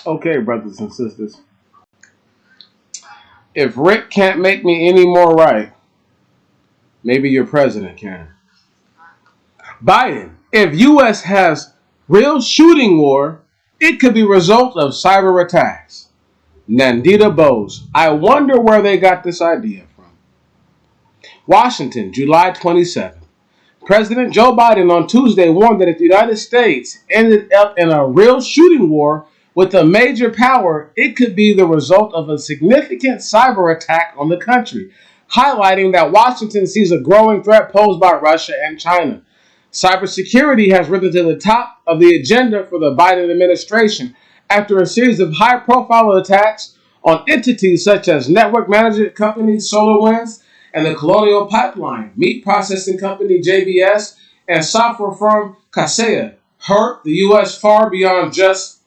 Okay, brothers and sisters. If Rick can't make me any more right, maybe your president can. Biden, if U.S. has real shooting war, it could be a result of cyber attacks. Nandita Bose, I wonder where they got this idea from. Washington, July 27th. President Joe Biden on Tuesday warned that if the United States ended up in a real shooting war with a major power, it could be the result of a significant cyber attack on the country, highlighting that Washington sees a growing threat posed by Russia and China. Cybersecurity has risen to the top of the agenda for the Biden administration after a series of high-profile attacks on entities such as network management company SolarWinds and the Colonial Pipeline, meat processing company JBS, and software firm Kaseya hurt the U.S. far beyond just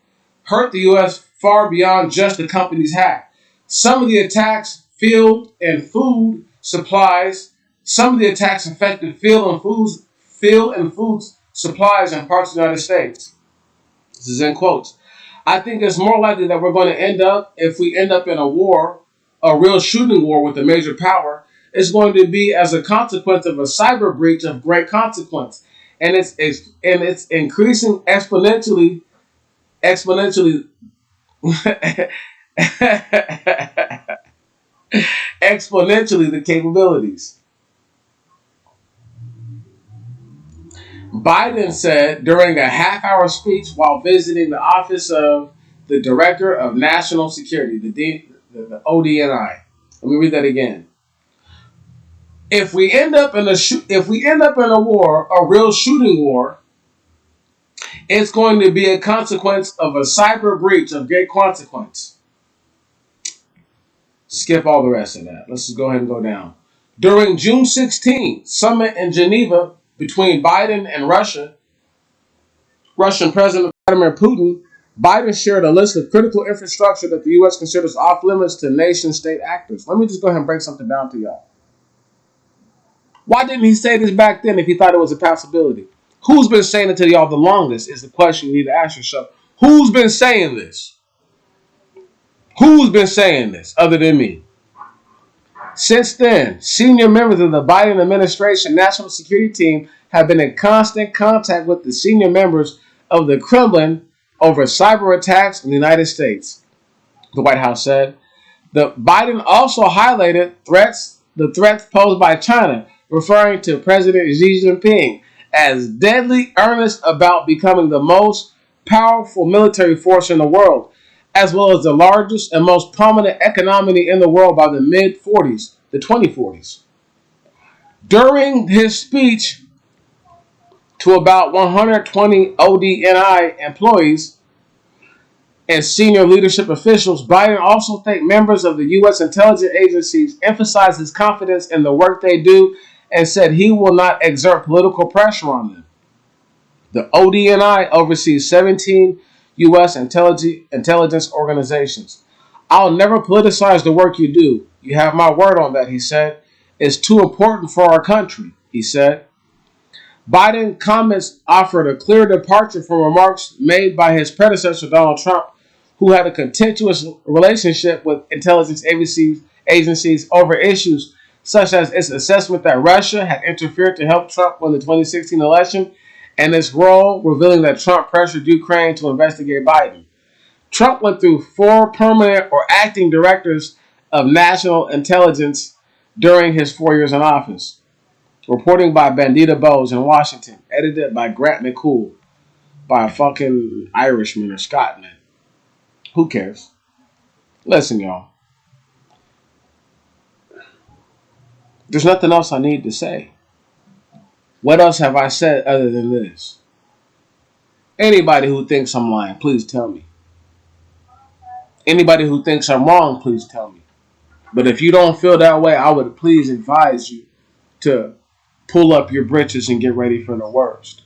the company's hack. Some of the attacks affected food and food supplies in parts of the United States. This is in quotes. I think it's more likely that we're going to if we end up in a war, a real shooting war with a major power, it's going to be as a consequence of a cyber breach of great consequence. And it's increasing exponentially exponentially the capabilities. Biden said during a half-hour speech while visiting the office of the Director of National Security, the ODNI. Let me read that again. If we end up in a war, a real shooting war, it's going to be a consequence of a cyber breach of great consequence. Skip all the rest of that. Let's just go ahead and go down. During June 16th, summit in Geneva between Biden and Russian President Vladimir Putin, Biden shared a list of critical infrastructure that the U.S. considers off limits to nation-state actors. Let me just go ahead and break something down to y'all. Why didn't he say this back then if he thought it was a possibility? Who's been saying it to y'all the longest is the question you need to ask yourself. Who's been saying this? Who's been saying this other than me? Since then, senior members of the Biden administration national security team have been in constant contact with the senior members of the Kremlin over cyber attacks in the United States, the White House said. The Biden also highlighted the threats posed by China, referring to President Xi Jinping as deadly earnest about becoming the most powerful military force in the world, as well as the largest and most prominent economy in the world by the mid-40s, the 2040s. During his speech to about 120 ODNI employees and senior leadership officials, Biden also thanked members of the U.S. intelligence agencies, emphasized his confidence in the work they do, and said he will not exert political pressure on them. The ODNI oversees 17 U.S. intelligence organizations. I'll never politicize the work you do. You have my word on that, he said. It's too important for our country, he said. Biden comments offered a clear departure from remarks made by his predecessor, Donald Trump, who had a contentious relationship with intelligence agencies over issues such as its assessment that Russia had interfered to help Trump win the 2016 election and its role revealing that Trump pressured Ukraine to investigate Biden. Trump went through 4 permanent or acting directors of national intelligence during his 4 years in office. Reporting by Nandita Bose in Washington. Edited by Grant McCool. By a fucking Irishman or Scotsman. Who cares? Listen, y'all. There's nothing else I need to say. What else have I said other than this? Anybody who thinks I'm lying, please tell me. Anybody who thinks I'm wrong, please tell me. But if you don't feel that way, I would please advise you to pull up your britches and get ready for the worst.